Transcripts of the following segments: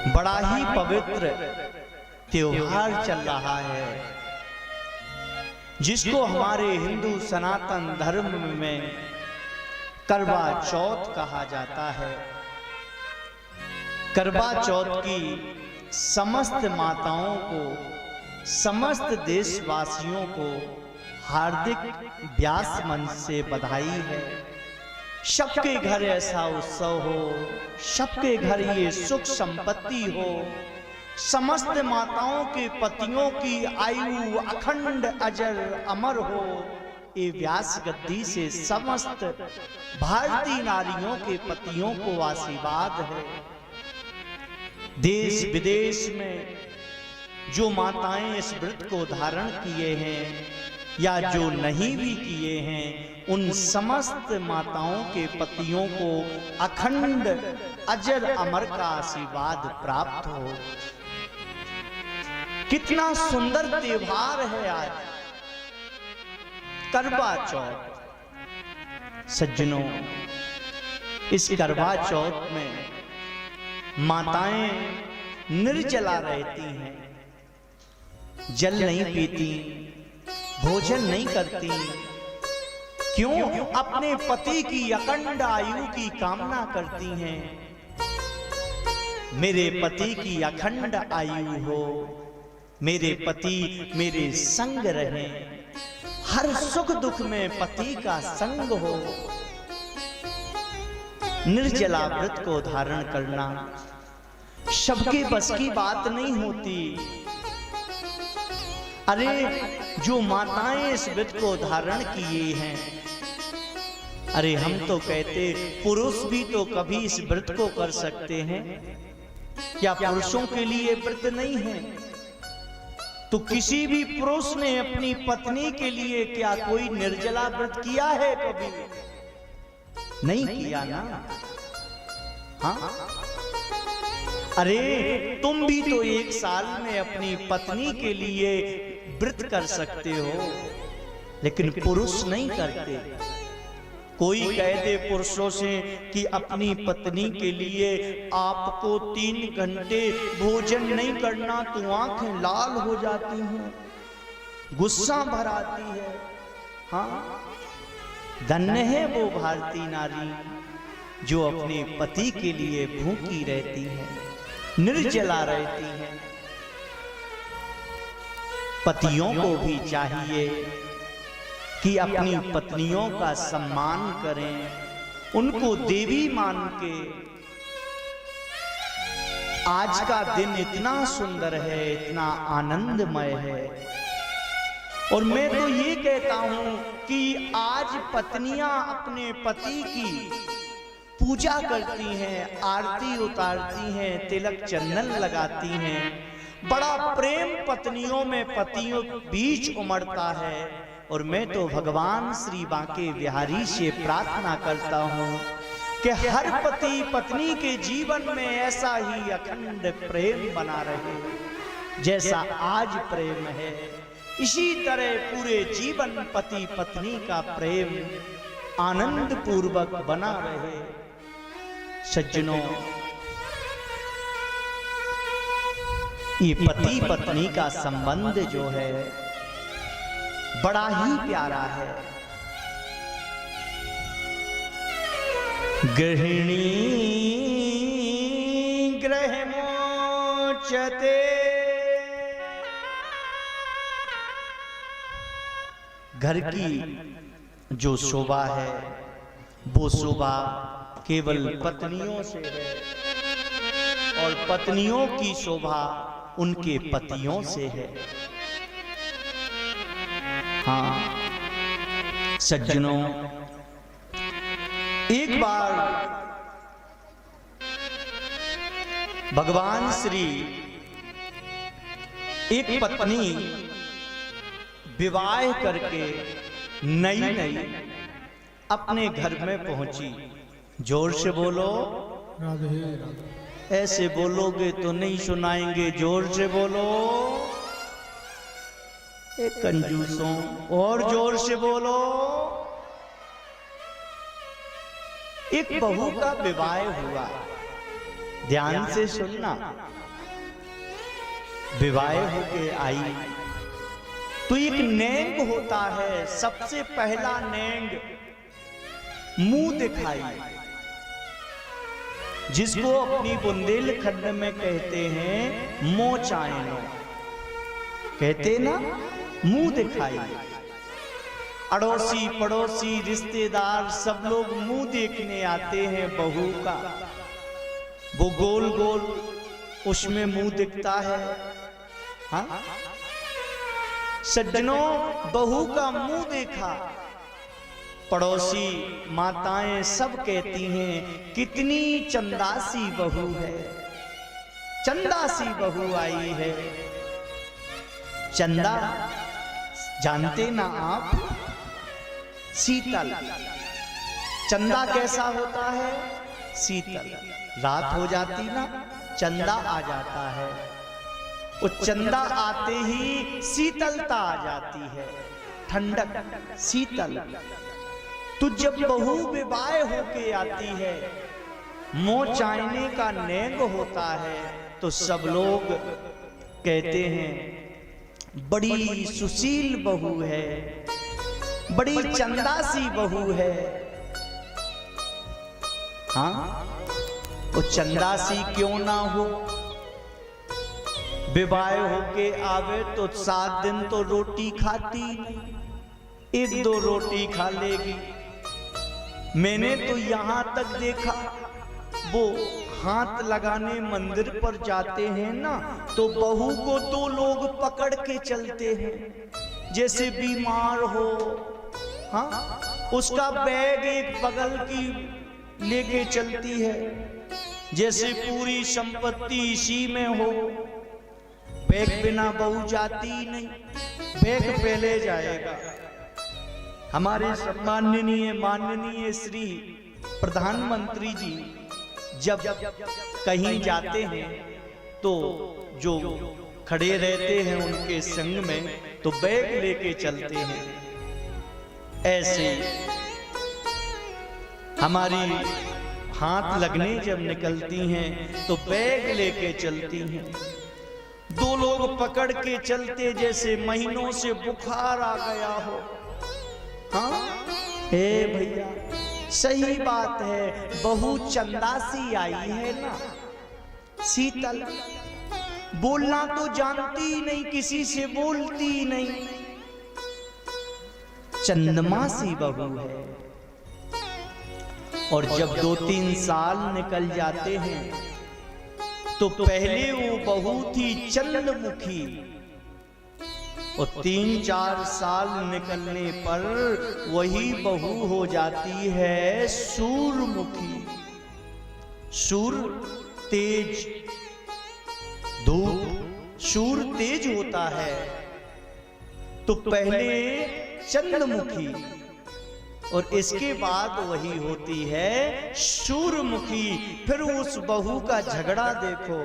बड़ा ही पवित्र त्योहार चल रहा है, जिसको हमारे हिंदू सनातन धर्म में करवा चौथ कहा जाता है। करवा चौथ की समस्त माताओं को, समस्त देशवासियों को हार्दिक व्यास मंच से बधाई है। सबके घर ऐसा उत्सव हो, सबके घर ये सुख संपत्ति हो, समस्त माताओं के पतियों की आयु अखंड अजर अमर हो। ये व्यास गद्दी से समस्त भारतीय नारियों के पतियों को आशीर्वाद है। देश विदेश में जो माताएं इस व्रत को धारण किए हैं या जो नहीं भी किए हैं, उन समस्त माताओं के पतियों को अखंड अजर अमर का आशीर्वाद प्राप्त हो। कितना सुंदर त्योहार है आज करवा चौथ। सज्जनों, इस करवा चौथ में माताएं निर्जला रहती हैं, जल नहीं पीती, भोजन नहीं करती। क्यों? अपने पति की अखंड आयु की कामना करती हैं। मेरे पति की अखंड आयु हो, मेरे पति मेरे संग रहें, हर सुख दुख में पति का संग हो। निर्जला व्रत को धारण करना सबके बस की बात नहीं होती। अरे जो माताएं इस व्रत को धारण किए हैं, अरे हम तो कहते पुरुष भी तो कभी इस व्रत को कर सकते हैं। क्या पुरुषों के लिए व्रत नहीं है? तो किसी भी पुरुष ने अपनी पत्नी के लिए क्या कोई निर्जला व्रत किया है? कभी नहीं किया ना। हाँ, अरे तुम भी तो एक साल में अपनी पत्नी के लिए व्रत कर सकते हो, लेकिन पुरुष नहीं करते। कोई कह दे पुरुषों से कि अपनी पत्नी के लिए आपको 3 घंटे भोजन नहीं करना, तो आंखें लाल हो जाती हैं, गुस्सा भर आती है। हाँ, धन्य है वो भारतीय नारी जो अपने पति के लिए भूखी रहती है, निर्जला रहती है। पतियों को भी चाहिए कि अपनी पत्नियों का सम्मान करें, उनको देवी मान के। आज का दिन इतना सुंदर है, इतना आनंदमय है। और मैं तो ये कहता हूं कि आज पत्नियां अपने पति की पूजा करती हैं, आरती उतारती हैं, तिलक चंदन लगाती हैं। बड़ा प्रेम पत्नियों में पतियों बीच उमड़ता है। और मैं तो भगवान श्री बांके बिहारी से प्रार्थना करता हूं कि हर पति पत्नी के जीवन में ऐसा ही अखंड प्रेम बना रहे, जैसा आज प्रेम है। इसी तरह पूरे जीवन पति पत्नी का प्रेम आनंद पूर्वक बना रहे। सज्जनों, ये पति पत्नी का संबंध जो है बड़ा ही प्यारा है। गृहिणी गृह मोचते, घर की जो शोभा है वो शोभा केवल पत्नियों से है, और पत्नियों की शोभा उनके पतियों से है। हाँ सज्जनों, एक बार भगवान श्री एक पत्नी विवाह करके नई नई अपने घर में पहुंची। जोर से बोलो, राधे राधे। ऐसे बोलोगे तो नहीं सुनाएंगे, जोर से बोलो। एक कंजूसों, और जोर से बोलो। एक बहू का विवाह हुआ, ध्यान से सुनना। विवाह होके आई तो एक नेंग होता है, सबसे पहला नेंग मुंह दिखाई, जिसको अपनी बुंदेलखंड में कहते हैं मोचायनो, कहते ना मुंह दिखाई। अड़ोसी पड़ोसी रिश्तेदार सब लोग मुंह देखने आते हैं बहू का। वो गोल गोल उसमें मुंह दिखता है। हाँ सज्जनों, बहू का मुंह देखा, पड़ोसी माताएं सब कहती हैं कितनी चंदासी बहू है, चंदासी बहू आई है। चंदा जानते ना आप? शीतल। चंदा कैसा होता है? शीतल। रात हो जाती ना, चंदा आ जाता है। वो चंदा आते ही शीतलता आ जाती है, ठंडक, शीतल। तो जब बहू विवाह होके आती है, मोचायने का नेंग होता है, तो सब लोग कहते हैं बड़ी सुशील बहू है, बड़ी चंदासी बहू है। हाँ, वो चंदासी क्यों ना हो, विवाह होके आवे तो 7 दिन तो रोटी खाती नहीं, 1-2 रोटी खा लेगी। मैंने तो यहां तक देखा, वो हाथ लगाने मंदिर पर जाते हैं ना, तो बहू को 2 लोग पकड़ के चलते हैं, जैसे बीमार हो। हाँ, उसका बैग एक बगल की लेके चलती है, जैसे पूरी संपत्ति इसी में हो। बैग बिना बहू जाती ही नहीं, बैग पहले जाएगा। हमारे माननीय श्री प्रधानमंत्री जी जब कहीं जाते हैं तो जो खड़े रहते हैं उनके संग में, तो बैग लेके चलते हैं। ऐसे हमारी हाथ लगने जब निकलती हैं तो बैग लेके चलती हैं। 2 लोग पकड़ के चलते जैसे महीनों से बुखार आ गया हो। हाँ हे भैया, सही बात है, बहू चंदासी आई है ना, शीतल। बोलना तो जानती ही नहीं, किसी से बोलती ही नहीं, चंदमासी बहू है। और जब 2-3 साल निकल जाते हैं तो पहले वो बहू थी चंद्रमुखी, और 3-4 साल निकलने पर वही बहू हो जाती है सूर्यमुखी। सूर्य तेज, धूप सूर्य तेज होता है, तो पहले चंद्रमुखी और इसके बाद वही होती है सूर्यमुखी। फिर उस बहू का झगड़ा देखो।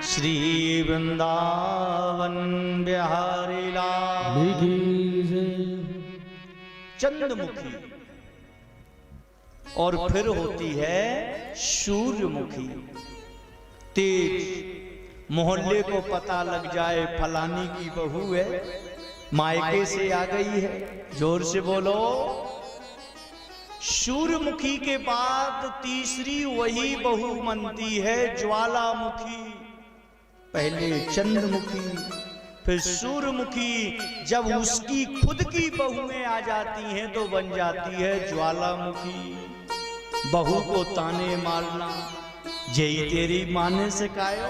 श्री वृंदावन बिहारी लाल चंद्रमुखी, और फिर होती है सूर्यमुखी, तेज। मोहल्ले को पता लग जाए फलानी की बहू है, मायके से आ गई है, जोर से बोलो। सूर्यमुखी के बाद तीसरी वही बहू बनती है ज्वालामुखी। पहले चंद्रमुखी, फिर सूर्यमुखी। जब उसकी खुद की बहुएं आ जाती हैं तो बन जाती है ज्वालामुखी। बहू को ताने मारना, यही तेरी मां ने सिखायो।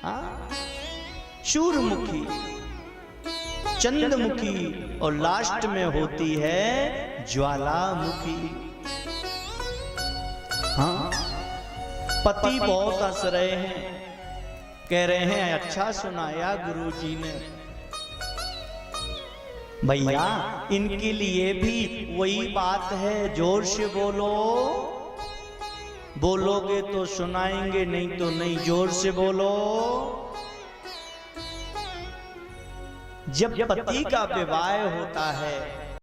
हाँ, सूर्यमुखी, चंद्रमुखी, और लास्ट में होती है ज्वालामुखी। हाँ, पति बहुत हंस रहे हैं, कह रहे हैं अच्छा सुनाया गुरुजी ने। भैया, इनके लिए भी वही बात है, जोर से बोलो। बोलोगे तो सुनाएंगे, नहीं तो नहीं। जोर से बोलो। जब पति का विवाह होता है